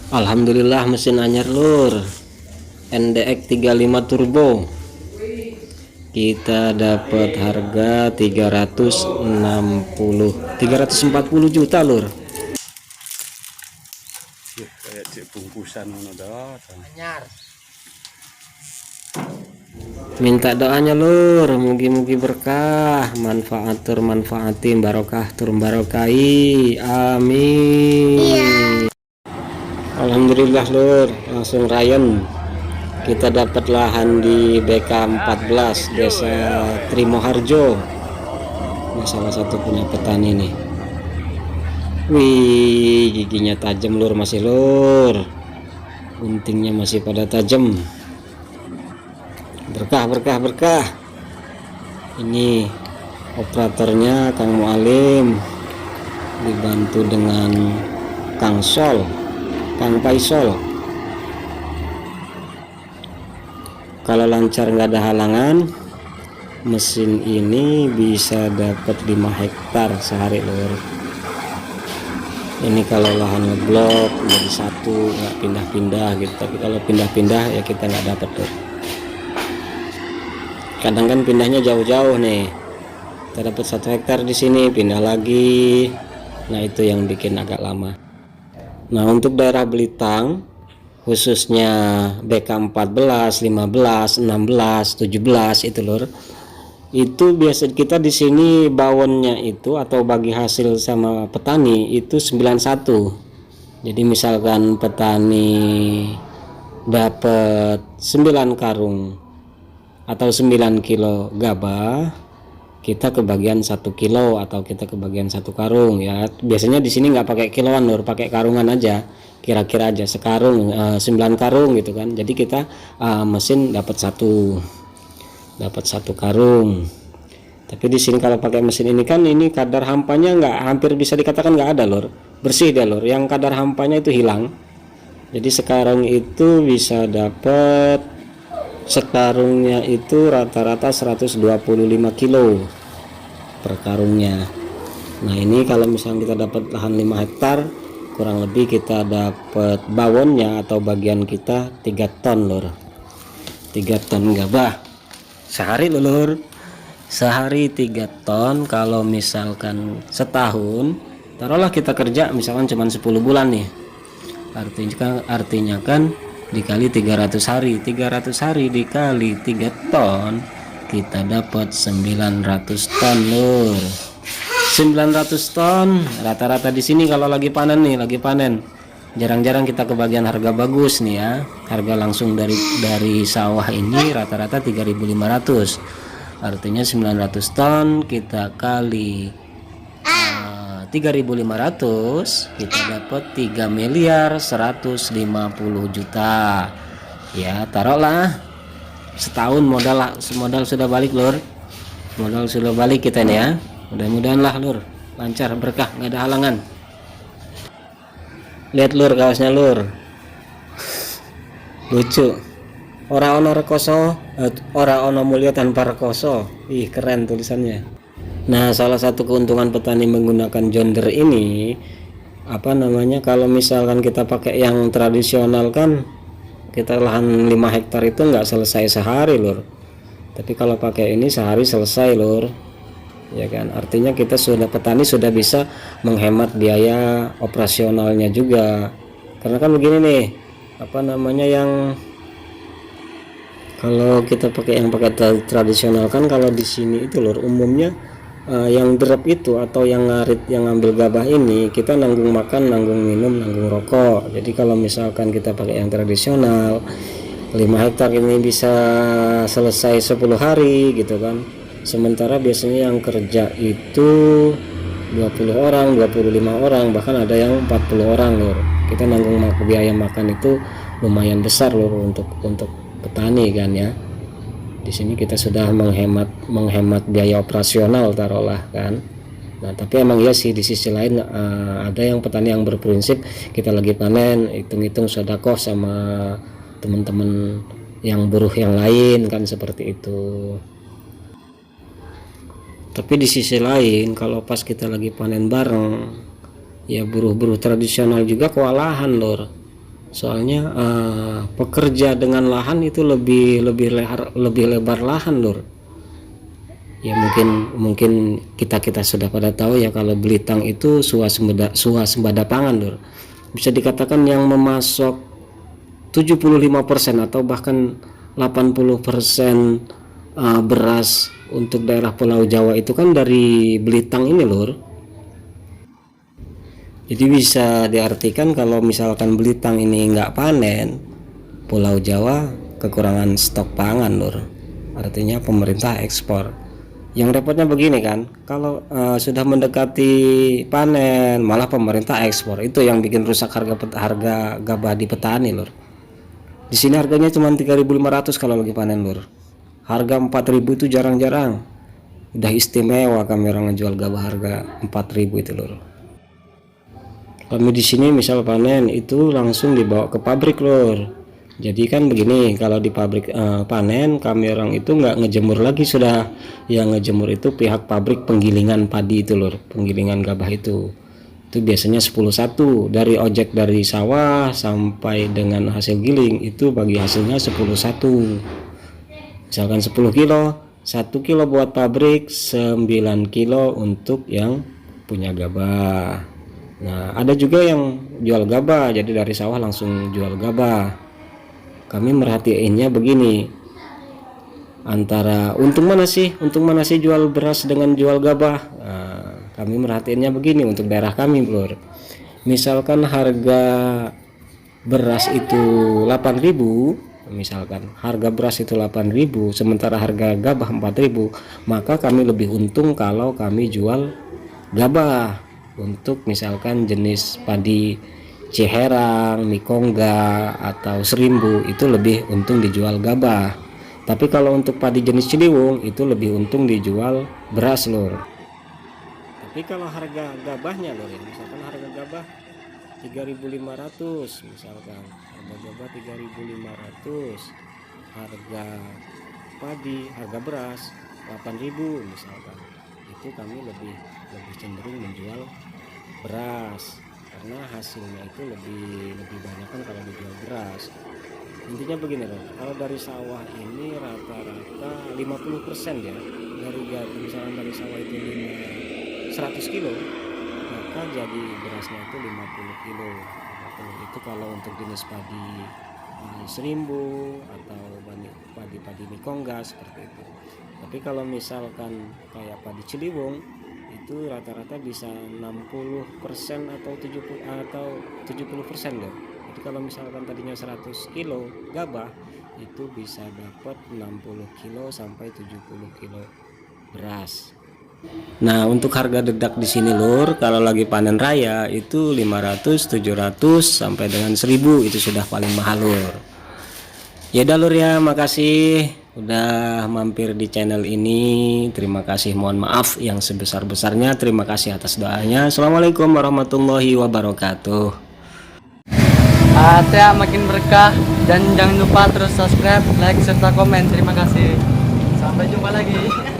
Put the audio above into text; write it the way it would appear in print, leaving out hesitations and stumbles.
Alhamdulillah mesin anyar lur, NDX 35 turbo. Kita dapat harga 340 juta lur. Kayak cek bungkusan mana dah. Anyar. Minta doanya lur, mugi-mugi berkah, manfaatin barokah turun barokai, amin. Iya. Alhamdulillah lur, langsung Ryan. Kita dapat lahan di BK 14 Desa Trimoharjo. Ini salah satu punya petani nih. Wih, giginya tajam lur, masih lur. Guntingnya masih pada tajam. Berkah. Ini operatornya Kang Mualim, dibantu dengan Kang Paisol. Kalau lancar nggak ada halangan, mesin ini bisa dapat 5 hektar sehari lur. Ini kalau lahan ngeblok jadi satu, nggak pindah-pindah gitu. Tapi kalau pindah-pindah ya kita nggak dapat tuh. Kadang kan pindahnya jauh-jauh nih. Kita dapat 1 hektar di sini, pindah lagi. Nah itu yang bikin agak lama. Nah untuk daerah Belitang, khususnya BK 14, 15, 16, 17 itu lur. Itu biasa kita di sini bawonnya itu atau bagi hasil sama petani itu 91. Jadi misalkan petani dapat 9 karung atau 9 kilo gabah, kita kebagian 1 kilo atau kita kebagian 1 karung ya. Biasanya di sini nggak pakai kiloan lur, pakai karungan aja. Kira-kira aja sekarung 9 karung gitu kan. Jadi kita mesin dapat satu karung. Tapi di sini kalau pakai mesin ini kan ini kadar hampanya nggak, hampir bisa dikatakan nggak ada lur. Bersih deh lur. Yang kadar hampanya itu hilang. Jadi sekarang itu bisa dapat sekarungnya itu rata-rata 125 kilo per karungnya. Nah ini kalau misalnya kita dapat lahan 5 hektar, kurang lebih kita dapat bawonnya atau bagian kita 3 ton lur. 3 ton gabah sehari lur. Sehari 3 ton. Kalau misalkan setahun, taruhlah kita kerja misalkan cuma 10 bulan nih, artinya kan dikali 300 hari 300 hari dikali 3 ton, kita dapat 900 ton lur. 900 ton rata-rata di sini kalau lagi panen nih, jarang-jarang kita kebagian harga bagus nih ya. Harga langsung dari sawah ini rata-rata 3.500. Artinya 900 ton kita kali 3.500, kita dapat 3 miliar 150 juta. Ya, taruhlah setahun modal sudah balik lur. Modal sudah balik kita nih ya. Mudah-mudahan lah lur, lancar, berkah, nggak ada halangan. Lihat lur kaosnya lur. Lucu. Ora ono rekoso, ora ono mulia tanpa rekoso. Ih, keren tulisannya. Nah, salah satu keuntungan petani menggunakan John Deere ini kalau misalkan kita pakai yang tradisional kan kita lahan 5 hektar itu nggak selesai sehari lur. Tapi kalau pakai ini sehari selesai lur. Ya kan? Artinya petani sudah bisa menghemat biaya operasionalnya juga. Karena kan begini nih, yang kalau kita pakai tradisional kan kalau di sini itu lur umumnya yang drop itu atau yang ngarit yang ngambil gabah ini kita nanggung makan, nanggung minum, nanggung rokok. Jadi kalau misalkan kita pakai yang tradisional 5 hektar ini bisa selesai 10 hari gitu kan. Sementara biasanya yang kerja itu 20 orang, 25 orang, bahkan ada yang 40 orang lur. Kita nanggung biaya makan itu lumayan besar lur untuk petani kan ya. Di sini kita sudah menghemat biaya operasional taruhlah kan. Nah tapi emang ya sih di sisi lain ada yang petani yang berprinsip kita lagi panen hitung-hitung sedekah sama teman-teman yang buruh yang lain kan, seperti itu. Tapi di sisi lain kalau pas kita lagi panen bareng ya buruh-buruh tradisional juga kewalahan lor. Soalnya pekerja dengan lahan itu lebih lebar lahan, Lur. Ya mungkin kita sudah pada tahu ya kalau Belitang itu swasembada pangan, Lur. Bisa dikatakan yang memasok 75% atau bahkan 80% beras untuk daerah Pulau Jawa itu kan dari Belitang ini, Lur. Jadi bisa diartikan kalau misalkan Belitang ini nggak panen, Pulau Jawa kekurangan stok pangan, Lur. Artinya pemerintah ekspor. Yang repotnya begini kan, kalau sudah mendekati panen malah pemerintah ekspor. Itu yang bikin rusak harga gabah di petani, Lur. Di sini harganya cuma 3.500 kalau lagi panen, Lur. Harga 4.000 itu jarang-jarang. Udah istimewa kami orang ngejual gabah harga 4.000 itu, Lur. Kami di sini misal panen itu langsung dibawa ke pabrik, Lur. Jadi kan begini, kalau di pabrik panen kami orang itu nggak ngejemur lagi, sudah yang ngejemur itu pihak pabrik penggilingan padi itu, Lur, penggilingan gabah itu biasanya 10-1 dari ojek dari sawah sampai dengan hasil giling itu bagi hasilnya 10-1. Misalkan 10 kilo, 1 kilo buat pabrik, 9 kilo untuk yang punya gabah. Nah, ada juga yang jual gabah, jadi dari sawah langsung jual gabah. Kami merhatiinnya begini, antara untung mana sih jual beras dengan jual gabah. Nah, kami merhatiinnya begini untuk daerah kami, Lur. Misalkan harga beras itu 8.000, misalkan harga beras itu 8.000 sementara harga gabah 4.000, maka kami lebih untung kalau kami jual gabah untuk misalkan jenis padi Ciherang, Mikongga atau Serimbu, itu lebih untung dijual gabah. Tapi kalau untuk padi jenis Ciliwung itu lebih untung dijual beras, Lur. Tapi kalau harga gabahnya, Lur, ya, misalkan harga gabah 3.500, misalkan harga gabah 3.500, harga padi, harga beras 8.000 misalkan, itu kami lebih cenderung menjual beras karena hasilnya itu lebih banyak kan kalau dijual beras. Intinya begini, loh, kalau dari sawah ini rata-rata 50% ya, misalnya dari sawah itu 100 kilo, maka jadi berasnya itu 50 kilo. 50 itu kalau untuk jenis padi Serimbu atau padi Mikongga seperti itu. Tapi kalau misalkan kayak padi Ciliwung itu rata-rata bisa 60% atau 70% loh. Jadi kalau misalkan tadinya 100 kilo gabah itu bisa dapat 60 kilo sampai 70 kilo beras. Nah, untuk harga dedak di sini, Lur, kalau lagi panen raya itu 500, 700 sampai dengan 1.000 itu sudah paling mahal, Lur. Ya udah, Lur, ya, makasih udah mampir di channel ini. Terima kasih, mohon maaf yang sebesar-besarnya. Terima kasih atas doanya. Assalamualaikum warahmatullahi wabarakatuh. Hati makin berkah, dan jangan lupa terus subscribe, like serta komen. Terima kasih. Sampai jumpa lagi.